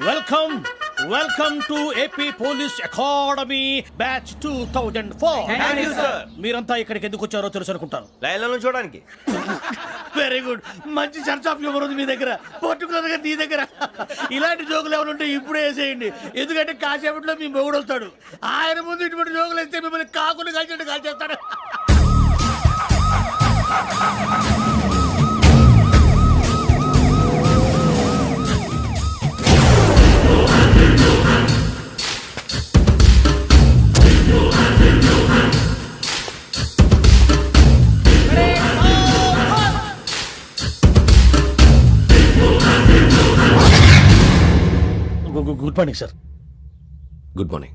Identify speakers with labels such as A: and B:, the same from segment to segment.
A: Welcome welcome to AP police academy batch 2004. మీరంతా ఇక్కడికి ఎందుకు వచ్చారో తెలుసు అనుకుంటాను.
B: లైన్లను చూడడానికి.
A: Very good. మంచి చర్చ్ ఆఫ్ హ్యూమర్ ఉంది మీ దగ్గర, పర్టికులర్ గా నీ దగ్గర. ఇలాంటి జోకులు ఏమైనా ఉంటే ఇప్పుడే వేసేయండి, ఎందుకంటే కాసేపట్లో మీ మొగుడు వస్తాడు. ఆయన ముందు ఇటువంటి జోకులు వేస్తే మిమ్మల్ని కాకులు కాల్చేట్టు కాల్చేస్తాడు. Good morning sir.
B: Good morning.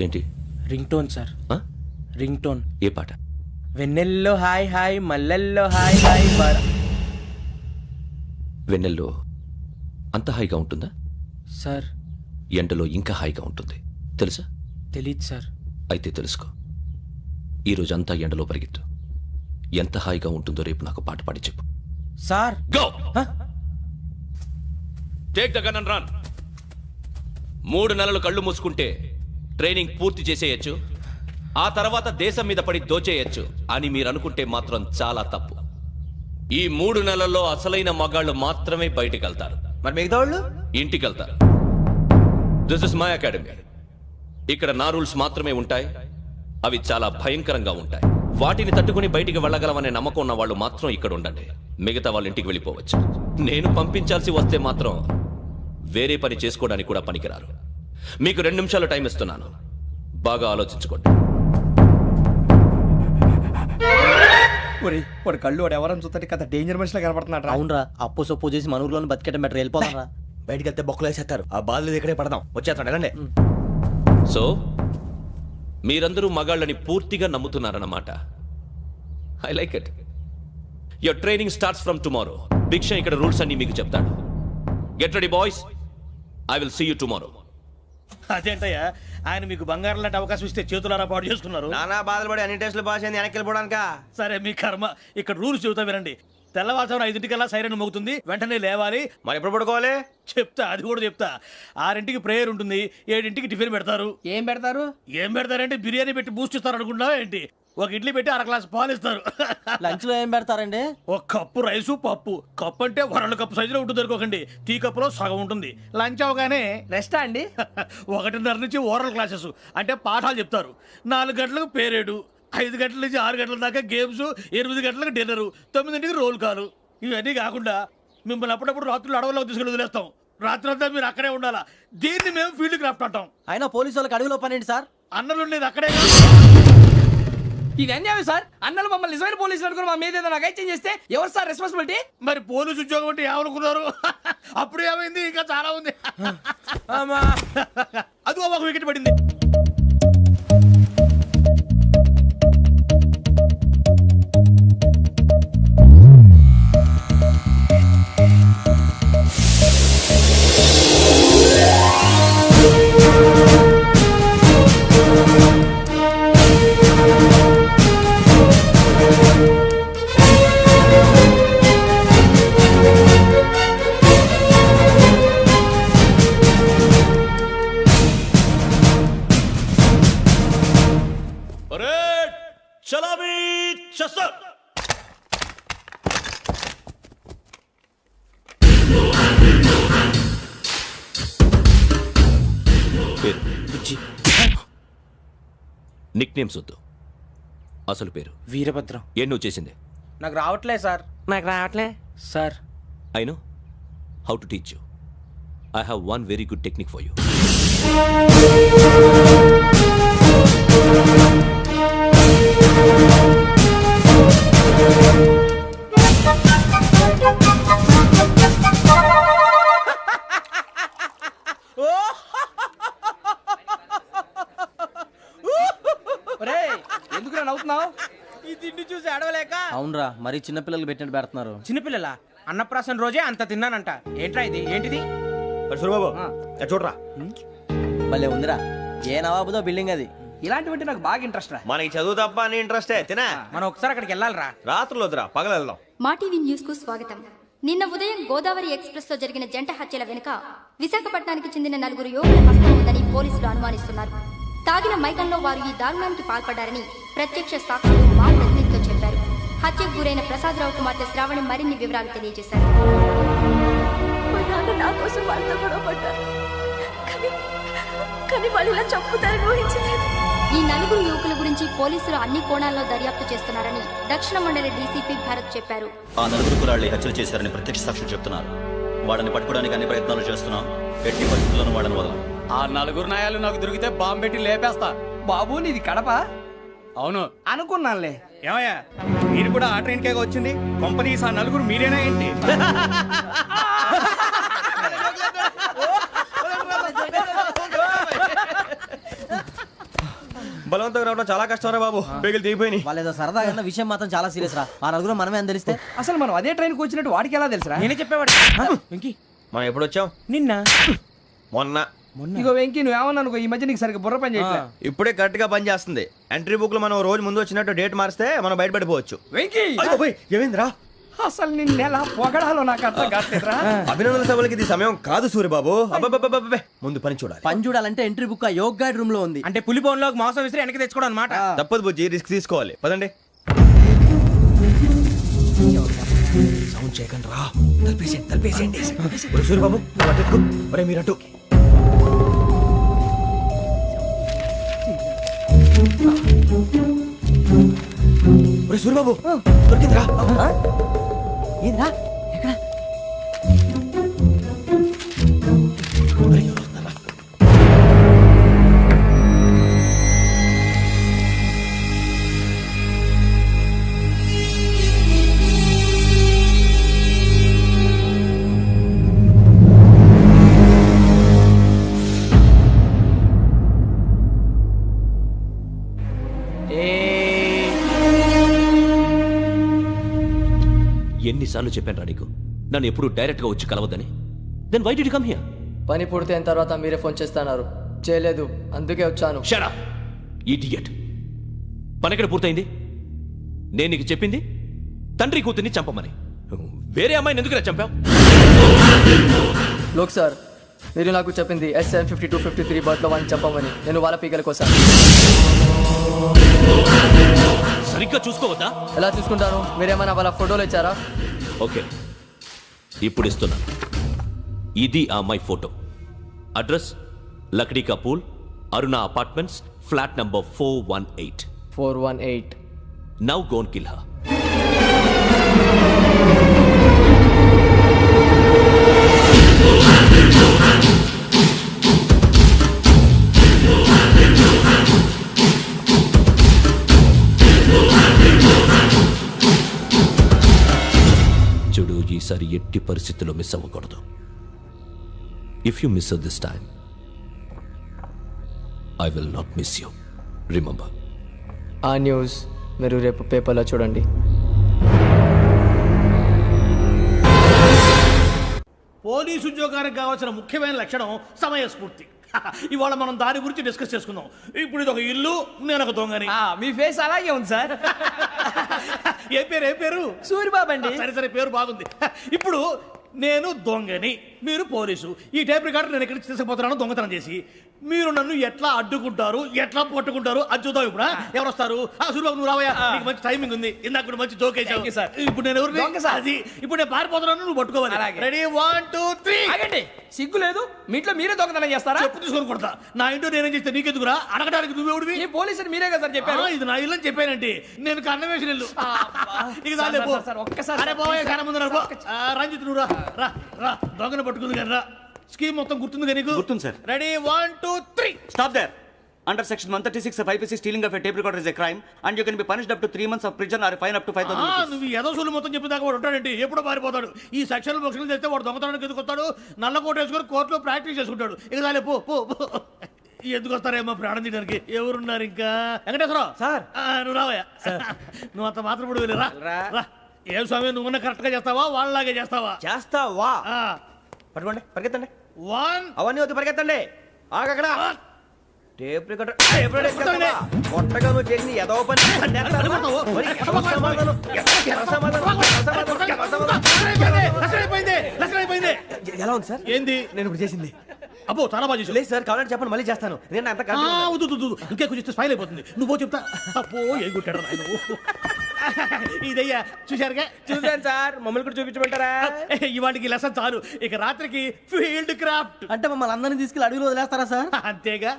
B: ఏంటి?
C: Ring tone sir. Ring tone.
B: ఏ పాట?
C: వెన్నెల్లో హాయ్ హాయ్ మల్లెల్లో హాయ్ హాయ్ బార.
B: వెన్నెల్లో అంత హాయిగా ఉంటుందా
C: సార్?
B: ఎండలో ఇంకా హాయిగా ఉంటుంది తెలుసా?
C: తెలీదు సార్.
B: అయితే తెలుసుకో. ఈరోజు అంతా ఎండలో పరిగెత్తు. ఎంత హాయిగా ఉంటుందో రేపు నాకు పాట పాడి చెప్పు.
C: Sir
B: go. Take the gun and run. 3 నెలలు కళ్ళు మూసుకుంటే ట్రైనింగ్ పూర్తి చేసేయచ్చు, ఆ తర్వాత దేశం మీద పడి దోచేయచ్చు అని మీరు అనుకుంటే మాత్రం చాలా తప్పు. ఈ 3 నెలల్లో అసలైన మగాళ్ళు మాత్రమే బయటికి వెళ్తారు.
C: మరి మిగతా వాళ్ళు
B: ఇంటికి వెళ్తారు. This is my academy. ఇక్కడ నా రూల్స్ మాత్రమే ఉంటాయి. అవి చాలా భయంకరంగా ఉంటాయి. వాటిని తట్టుకుని బయటికి వెళ్ళగలమనే నమ్మకం ఉన్న వాళ్ళు మాత్రం ఇక్కడ ఉండండి. మిగతా వాళ్ళు ఇంటికి వెళ్ళిపోవచ్చు. నేను పంపించాల్సి వస్తే మాత్రం వేరే పని చేసుకోవడానికి కూడా పనికిరారు. మీకు 2 నిమిషాలు టైం ఇస్తున్నాను, బాగా ఆలోచించుకోండి.
C: వాడు కళ్ళు వాడు ఎవరైనా చూస్తే కదా డేంజర్ మనిషిలో కనపడుతున్నాడు.
D: అవునరా, అప్పు సొప్పు చేసి మన ఊర్లో బతికేయడం బెటర్. వెళ్ళిపోతారా?
C: బయటికి వెళ్తే బొక్కలు వేసేస్తారు. ఆ బాధలు ఇక్కడే పడదాం. వచ్చేస్తాడు ఎలాండి.
B: సో మీరందరూ మగాళ్ళని పూర్తిగా నమ్ముతున్నారన్నమాట. I like it. Your training starts from tomorrow. భిక్ష ఇక్కడ రూల్స్ అన్ని మీకు చెప్తాడు. Get ready boys, I will see you tomorrow.
A: అదేంటయ్యా, ఆయన మీకు బంగారం లాంటి అవకాశం ఇస్తే చేతులారా పాటు చేసుకున్నారు.
C: నానా బాధలు పడి అన్ని టెస్టులు పాస్ అయింది, వెనక్కి వెళ్ళిపోవడానికా?
A: సరే మీ కర్మ. ఇక్కడ రూల్స్ చెబుతా వినండి. తెల్లవారుజామున 5 సైరన్ మోగుతుంది, వెంటనే లేవాలి.
C: మరి ఎప్పుడు పడుకోవాలి?
A: చెప్తా, అది కూడా చెప్తా. 6 ప్రేయర్ ఉంటుంది, 7 టిఫిన్ పెడతారు.
D: ఏం పెడతారు?
A: ఏం పెడతారంటే బిర్యానీ పెట్టి బూస్ట్ ఇస్తారు అనుకుంటున్నావా ఏంటి? ఒక ఇడ్లీ పెట్టి 1/2 గ్లాస్ పాలు ఇస్తారు.
D: లంచ్ లో ఏం పెడతారండి?
A: ఒక కప్పు రైసు పప్పు. కప్పు అంటే 2 కప్పు సైజులో ఉంటుంది అనుకోకండి. టీ కప్పులో సగం ఉంటుంది. లంచ్ అవగానే
D: రెస్టా అండి?
A: 1:30 నుంచి ఓరల్ క్లాసెస్ అంటే పాఠాలు చెప్తారు. 4 గంటలకు పేరేడు, 5 గంటల నుంచి 6 గంటల దాకా గేమ్స్, 8 గంటలకు డిన్నర్, 9 రోల్ కాలు. ఇవన్నీ కాకుండా మిమ్మల్ని అప్పుడప్పుడు రాత్రులు అడవుల్లో తీసుకెళ్ళి వదిలేస్తాం. రాత్రంతా మీరు అక్కడే ఉండాలా. దీన్ని మేము ఫీల్డ్ క్రాఫ్ట్ అంటాం.
D: అయినా పోలీసు వాళ్ళకి అడవిలో పని ఏంటి సార్?
A: అన్నలు ఉండేది అక్కడే.
D: ఇది అన్యాయం సార్. అన్నలు మమ్మల్ని నిజమైన పోలీసులు అనుకుని మా మీద ఏదైనా అగైత్యం చేస్తే ఎవరు సార్ రెస్పాన్సిబిలిటీ?
A: మరి పోలీసు ఉద్యోగం అంటే ఏమనుకున్నారు? అప్పుడు ఏమైంది? ఇంకా చాలా ఉంది. అదిగో ఒక వికెట్ పడింది.
B: నిక్ నేమ్స్ వద్దు, అసలు పేరు.
C: వీరభద్రం.
B: ఏం నువ్వు చేసింది?
C: నాకు రావట్లే సార్. నాకు రావట్లే sir.
B: I know how to teach you. I have one very good technique for you.
D: ఏంట్రా నవ్వుతున్నావు?
C: ఈ తిండి చూసి అడవలేక. అవునరా, మరి చిన్నపిల్లలు పెట్టినట్టు పెడుతున్నారు.
E: చిన్నపిల్లల అన్నప్రాసన రోజే అంత తిన్నానంట. ఏంట్రా ఇది? ఏంటిది?
F: సూరిబాబు చూడరా,
C: భలే ఉందిరా. ఏ నవాబుదో బిల్డింగ్ అది.
D: ఇలాంటివంటే నాకు బాగా ఇంట్రెస్ట్ రా.
F: మనకి చదువు తప్ప అని ఇంట్రెస్టే తినా.
E: మనం ఒకసారి అక్కడికి వెళ్ళాలిరా.
F: రాత్రులు వద్దురా, పగలు వెళ్దాం.
G: మా టీవీ న్యూస్ కు స్వాగతం. నిన్న ఉదయం గోదావరి ఎక్స్ప్రెస్ లో జరిగిన జంట హత్యల వెనుక విశాఖపట్నానికి చెందిన 4 యువకుల హస్తం ఉందని పోలీసులు అనుమానిస్తున్నారు. తాగిన మైకంలో వారు ఈ దారుణానికి పాల్పడ్డారని ప్రత్యక్ష సాక్షులు మా ప్రతినిధితో చెప్పారు. హత్యకు గురైన ప్రసాదరావు కుమార్తె శ్రావణి మరిన్ని వివరాలు తెలియజేశారు.
H: మా నాన్న నా కోసం వాళ్ళతో గొడవ పడ్డారు. కానీ వాళ్ళు ఇలా చంపుతారని ఊహించలేదు.
G: ఈ 4 యువకుల గురించి పోలీసులు అన్ని కోణాల్లో దర్యాప్తు చేస్తున్నారని దక్షిణ మండలి డీసీపీ భరత్ చెప్పారు.
I: ఆ 4 కురాళ్ళు హత్యలు చేశారని ప్రత్యక్ష సాక్షులు చెప్తున్నారు. వాళ్ళని పట్టుకోవడానికి అన్ని ప్రయత్నాలు చేస్తున్నాం. ఎట్టి పరిస్థితుల్లోనూ వాళ్ళని వదలం.
E: ఆ 4 నాయాలు నాకు దొరికితే బాంబు పెట్టి లేపేస్తా.
D: బాబు నీది కడప?
E: అవును
D: అనుకున్నానులే.
E: ఏమయ్యా, మీరు కూడా ఆ ట్రైన్ కేగా వచ్చింది? కంపెనీస్ ఆ 4 మీరేనా ఏంటి?
F: బలవంతంగా రావడం చాలా కష్టం రా బాబు. పేగులు దిగిపోయినాయి.
C: వాళ్ళేదో సరదాగా అన్న విషయం మాత్రం చాలా సీరియస్ రా. ఆ 4 మనమే అని తెలిస్తే.
D: అసలు మనం అదే ట్రైన్కి వచ్చినట్టు వాడికి ఎలా తెలుసురా?
E: నేనే చెప్పేవాడు. వెంకీ,
F: మనం ఎప్పుడు వచ్చాం?
E: నిన్న
F: మొన్న.
D: ఇగో వెంకీ, నువ్వేమన్నా అనుకో, ఈ మధ్య నీకు సరిగ్గా బుర్ర పని చేయట్లేదు.
F: ఇప్పుడే కరెక్ట్ గా పని చేస్తుంది. ఎంట్రీ బుక్ లో మనం రోజు ముందు వచ్చినట్టు డేట్ మారిస్తే మనం బయటపడిపోవచ్చు.
D: వెంకీ,
F: ఏమైందిరా?
D: అసలు నిన్న ఎలా పొగడాలో నాకు అర్థం కాట్లేదురా.
F: అభినందన సభలకి ఇది సమయం కాదు సూరిబాబు. అబ్బబ్బబ్బబ్బబ్బే, ముందు పని చూడాలి.
C: పని చూడాలంటే ఎంట్రీ బుక్ ఆ యోగ్ గైడ్ రూమ్ లో ఉంది.
E: అంటే పులి బోన్లోకి మాంసం విసిరి వెనక్కి తెచ్చుకోవడం అనమాట.
F: తప్పదు బుజ్జి, రిస్క్ తీసుకోవాలి. పదండి. సౌండ్ చేయకండి రా. తలపేసేయండి. సూరిబాబు మీరు అటు. సూరిబాబు దొరికిందిరా.
C: ఏంద్రా ఎక్కడ?
B: ఎన్నిసార్లు చెప్పాను రా నీకు, నన్ను ఎప్పుడు డైరెక్ట్ గా వచ్చి కలవద్దని. Then why did you come here?
J: పని పూర్తయిన తర్వాత మీరే ఫోన్ చేస్తున్నారు. చేయలేదు, అందుకే వచ్చాను.
B: Shut up idiot. పని ఎక్కడ పూర్తయింది? నేను నీకు చెప్పింది తండ్రి కూతుర్ని చంపమని. వేరే అమ్మాయిని ఎందుకు చంపావు?
J: లోక్ సార్, మీరు నాకు చెప్పింది SM5253 బర్త్లో వాడిని చంపమని. నేను వాళ్ళ పీకల కోసం.
B: సరిగ్గా చూసుకోవద్దా?
J: ఎలా చూసుకుంటాను? మీరేమైనా వాళ్ళ ఫోటోలు ఇచ్చారా?
B: ఓకే, ఇప్పుడు ఇస్తున్నా. ఇది ఆ అమ్మాయి ఫోటో. అడ్రస్ లక్డీ కా pool, Aruna apartments, flat number 418.
J: 418.
B: Now go and kill her. చూడు, ఈసారి ఎట్టి పరిస్థితుల్లో మిస్ అవ్వకూడదు. If you miss this time, I will not miss you. Remember.
J: ఆ న్యూస్ మీరు రేపు పేపర్లో చూడండి.
A: పోలీసు ఉద్యోగానికి కావాల్సిన ముఖ్యమైన లక్షణం సమయస్ఫూర్తి. ఇవాళ మనం దాని గురించి డిస్కస్ చేసుకుందాం. ఇప్పుడు ఇది ఒక ఇల్లు, నేను ఒక దొంగని.
D: మీ ఫేస్ అలాగే ఉంది సార్.
A: ఏ పేరు?
D: సూరిబాబు అండి.
A: సరే పేరు బాగుంది. ఇప్పుడు నేను దొంగని, మీరు పోలీసు. ఈ టైప్ రికార్డు నేను ఎక్కడికి తీసుకుపోతున్నాను దొంగతనం చేసి. మీరు నన్ను ఎట్లా అడ్డుకుంటారు, ఎట్లా పట్టుకుంటారు అది చూద్దాం. ఇప్పుడు ఎవరు వస్తారు? సూరిబాబు నువ్వు రావయ్యా, నీకు మంచి టైమింగ్ ఉంది. ఇందాక కూడా మంచి జోక్ వేసావు సార్. ఇప్పుడు నేను ఎవరు? అది ఇప్పుడు నేను పారిపోతున్నాను, నువ్వు పట్టుకోవాలి. రెడీ 1 2 3.
D: ఆగండి, సిగ్గు లేదు? మీ ఇంట్లో మీరే దొంగతనం చేస్తారా?
A: చెప్పు తీసుకొని కొడతా. నా ఇంట్లో నేనేం చేస్తే నీకెందుకురా? అడగడానికి నువ్వెవడివి?
D: ఈ పోలీసులు మీరే కదా సార్ చెప్పారు.
A: ఇది నా ఇల్లు అని చెప్పానండి. నేను కన్న వేసిన ఇల్లు. ఇక చాలే పో.
D: ఒక్కసారి
A: అరే బాబాయ్, కన్న ముందు రంజిత్ నువ్వు రా రా. దొంగను పట్టుకుంది కానీ రా. స్కీమ్ మొత్తం గుర్తుంది నీకు?
I: గుర్తుంది sir.
A: Ready 1 2 3.
I: Stop there. Under section 136 of IPC, stealing of a tape recorder is a crime and you can be punished up to 3 months of prison or a fine up to 5,000 rupees.
A: నువ్వు ఏదో సొల్లు మొత్తం చెప్పిన దాకా వాడు ఉంటాడండి. ఎప్పుడో పారిపోతాడు. ఈ సెక్షన్ బొక్షన్లు చేస్తే వాడు దొంగతనానికి ఎందుకు వస్తాడు? నల్ల కోట వేసుకొని కోర్టులో ప్రాక్టీస్ చేసుకుంటాడు. ఇక చాలే పో. ఎందుకు వస్తారేమో ప్రాణం తీయడానికి ఎవరున్నారు ఇంకా వెంకటేశ్వరరావు
F: సార్.
A: నువ్వు రావయ్యా నువ్వు అంత మాత్రం ఇప్పుడు వెళ్ళి రా ఏం స్వామి నువ్వున్న కరెక్ట్ గా చేస్తావా వాళ్ళలాగే చేస్తావా
F: చేస్తావా పట్టుకోండి పరిగెత్తండి
A: 1
F: అవన్నీ వద్దు పరిగెత్తండి ఆగక్కడ టేప్ రికార్డర్ కొత్తగా నువ్వు చేసిన ఏదో పని మరి ఎవరి సమాధానం? ఎవరి సమాధానం? ఎలా ఉంది సార్
A: ఏంది
F: నేను ఇప్పుడు చేసింది?
A: అబ్బో చాలా బాగా చేసావు.
F: లేదు సార్ కావాలంటే చెప్పండి మళ్ళీ చేస్తాను నేను అంత
A: ఇంకే కొంచెం స్మైల్ అయిపోతుంది నువ్వు చెప్తా అబ్బో ఏం కొట్టాడు నాయన ఇదయ్యా చూశారుగా
C: చూసాను సార్ మమ్మల్ని కూడా చూపించమంటారా?
A: ఇవాటికి లెసన్ చాలు ఇక రాత్రికి ఫీల్డ్ క్రాఫ్ట్
C: అంటే మమ్మల్ని అందరినీ తీసుకెళ్ళి అడుగులో వదిలేస్తారా సార్?
A: అంతేగా.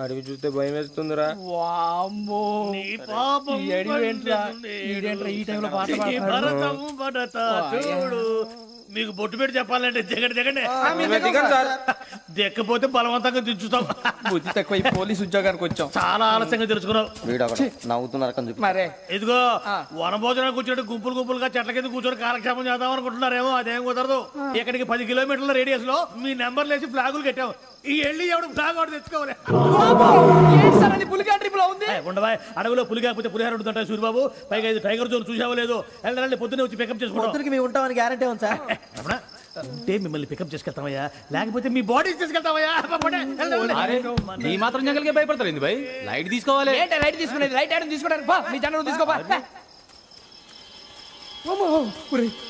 C: అడిగి చూస్తే భయం వేస్తుందిరా.
D: వామ్మో
A: నీ పాపం
D: ఈ అడవి ఏంట్రా?
A: పండుతుంది.
D: ఈడేంట్రా ఈ టైంలో పాట
A: ఈ
D: పాడుతున్నాడు?
A: భరతము భరత చూడు మీకు బొట్టు పెట్టి చెప్పాలంటే జగండి దెక్కపోతే బలవంతంగా దించుతాం.
D: బుద్ధి తక్కువ ఈ పోలీస్ ఉద్యోగానికి వచ్చాం.
A: చాలా ఆలస్యంగా తెలుసుకున్నావు.
C: నవ్వుతున్నారు
D: మరే
A: ఇదిగో వనభోజనం కూర్చొని గుంపులుగా చెట్ల కింద కూర్చొని కాలక్షేపం చేద్దాం అనుకుంటున్నారేమో అదేం కుదరదు. ఇక్కడికి 10 కిలోమీటర్ల రేడియస్ లో మీ నెంబర్లు వేసి ఫ్లాగులు కట్టాం. ఈ వెళ్ళి ఎవడు ఫ్లాగ్ ఒకటి తెచ్చుకోవాలి.
D: పులిగా ట్రిప్ లో ఉంది.
A: ఉండవా అడవిలో పులి కాకపోతే పులిహార ఉంటుంటాయి సూరిబాబు. పైగా ఇది టైగర్ జోన్ చూసావో లేదో వెళ్ళండి పొద్దున్నే వచ్చి పికప్ చేసుకుంటాం.
C: మేము ఉంటామని గ్యారంటీ ఉంది సార్.
A: ఉంటే మిమ్మల్ని పికప్ చేసుకెళ్తామయ్యా లేకపోతే మీ బాడీ తీసుకెళ్తామయ్యా.
E: ఈ మాత్రం జంగల్కే భయపడతారు భయ్ లైట్ తీసుకోవాలి.
D: ఏంటి లైట్ తీసుకునేది? లైట్ ఆడని తీసుకోవడానికి బా మీ జనరు తీసుకోబా.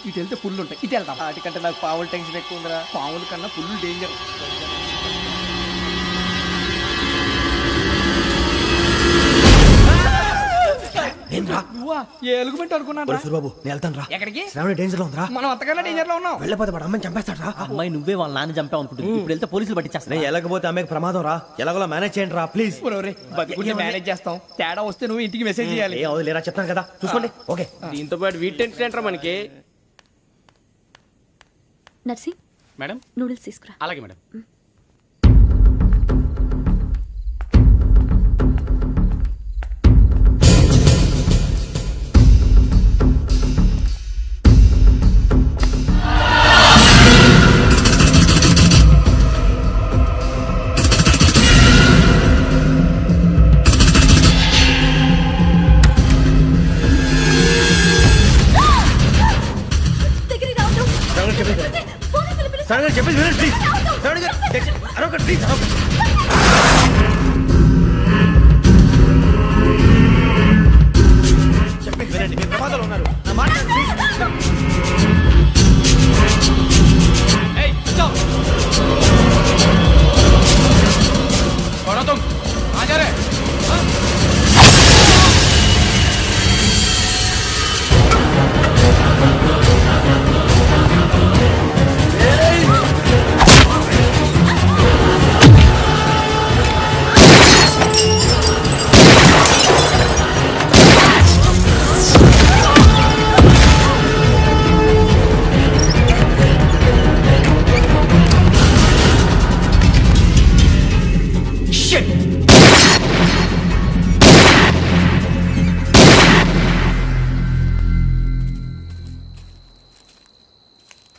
D: ఇటు వెళ్తే పుల్లు ఉంటాయి ఇటు వెళ్తాం.
C: వాటికంటే నాకు పావులు టెన్షన్ ఎక్కువ ఉందిరా.
D: పాముల కన్నా పుల్లు డేంజర్. నువ్వా ఏ ఎలుగుబెట్టి అనుకున్నాను.
F: సూరిబాబు నేను వెళ్తాను రా.
D: ఎక్కడికి?
F: శ్రావణి డేంజర్ లో ఉందిరా.
D: మనం అంతకన్నా డేంజర్ లో ఉన్నాం.
F: వెళ్ళపోతే వాడు అమ్మని చంపేస్తాడు రా.
C: అమ్మాయి నువ్వే వాళ్ళ నాన్న చంపావు అనుకుంటుంది. ఇప్పుడు వెళ్తే పోలీసులు పట్టించేస్తా.
F: నేను వెళ్ళకపోతే అమ్మకి ప్రమాదం రా. ఎలాగోలా మేనేజ్ చేయండి రా ప్లీజ్.
D: బతుకుంటే మేనేజ్ చేస్తాం. తేడా వస్తే నువ్వు ఇంటికి మెసేజ్ చేయాలి.
F: ఏ అవుదు లేరా చెప్తాను కదా చూసుకోండి. ఓకే
C: దీంతో పాటు వీటి టెన్షన్ ఏంట్రా మనకి.
H: నర్సి
E: మేడం
H: నూడిల్స్ తీసుకురా.
E: అలాగే మేడం.
H: దగ్గరికి రావద్దు. పోలీసులు పిలుస్తారు.
F: శ్రావణి గారు చెప్పేది వినండి ప్లీజ్. శ్రావణి గారు అరొకటి ప్లీజ్. చెప్పేది వినండి మీరు ప్రమాదాలు ఉన్నారు. నా మాట వినండి, ప్లీజ్.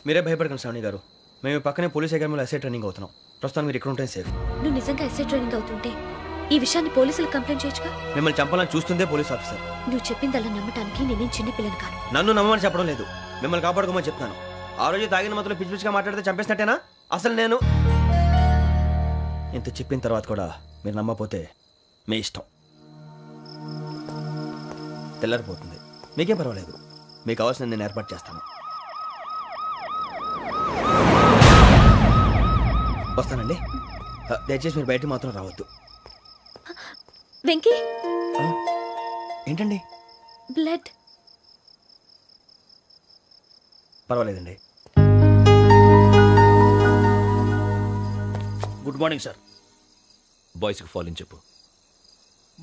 F: మీరే భయపడకండి శ్రావణి గారు. మేము పక్కనే పోలీస్ అకాడమీలో ఎస్ఐ ట్రైనింగ్ అవుతున్నాం. ప్రస్తుతం మీరు ఇక్కడ ఉంటే సేఫ్.
H: నువ్వు నిజంగా ఎస్ఐ ట్రైనింగ్ అవుతుంటే ఈ విషయాన్ని పోలీసులకు కంప్లైంట్ చేయొచ్చుగా.
F: మిమ్మల్ని చంపాలని చూస్తుందే పోలీస్ ఆఫీసర్.
H: నువ్వు చెప్పిందల్లా నమ్మటానికి నేనేం చిన్నపిల్లని కాను.
F: నన్ను నమ్మమని చెప్పడం లేదు, మిమ్మల్ని కాపాడుకోమని చెప్తాను. ఆ రోజు తాగిన మత్తులో పిచ్చి పిచ్చిగా మాట్లాడితే చంపేసినట్టేనా? అసలు నేను ఇంత చెప్పిన తర్వాత కూడా మీరు నమ్మపోతే మీ ఇష్టం. తెల్లారిపోతుంది, మీకేం పర్వాలేదు. మీకు కావాల్సింది నేను ఏర్పాటు చేస్తాను. వస్తానండి. దయచేసి మీరు బయటకు మాత్రం రావద్దు.
H: వెంకీ
F: ఏంటండి?
H: బ్లడ్.
F: పర్వాలేదండి.
A: Good morning sir.
B: బాయ్స్కి ఫాలోయింగ్ చెప్పు.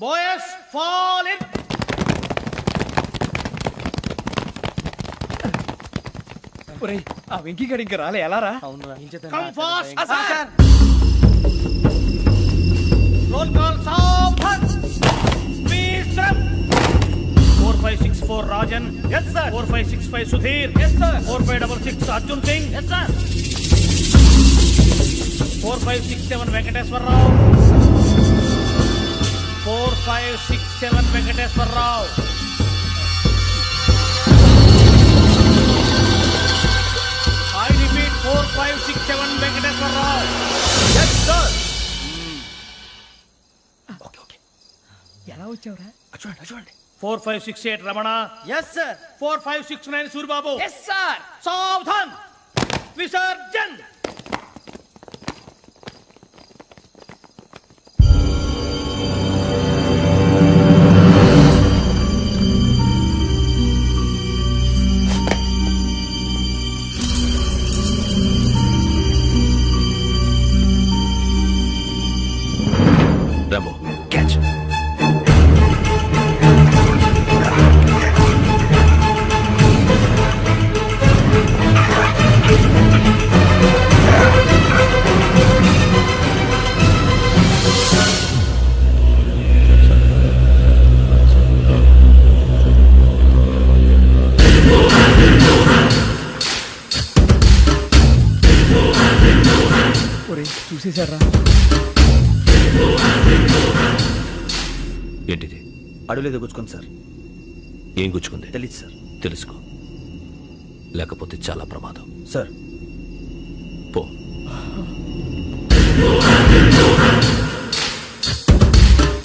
A: Boys fall in.
E: ఒరేయ్ ఆ వెంకీ గడి ఇంకా రాలే ఎలా రా?
A: Come fast. రోల్ కాల్ సావధాన్. విశ్రం. 4564 Rajan.
I: Yes, sir.
A: 4565 Sudheer.
I: Yes, sir.
A: 4566 Arjun Singh.
I: Yes, sir.
A: 4567 Venkateswararao. 4567 Venkateswararao. I repeat 4567 Venkateswararao.
I: Yes, sir.
E: ఎలా వచ్చావురా?
F: చూడండి
A: 4568 Ramana.
I: Yes, sir.
A: 4569 Suribabu.
D: Yes sir.
A: సావధాన్. విసర్జన్.
B: Rambo catch.
E: ఒరేయ్ చూసేశారా?
B: ఏంటిది?
F: అడుగులేదు గుచ్చుకోండి సార్.
B: ఏం గుచ్చుకుంది?
F: తెలీదు సార్.
B: తెలుసుకో, లేకపోతే చాలా ప్రమాదం.
F: సార్
B: పో.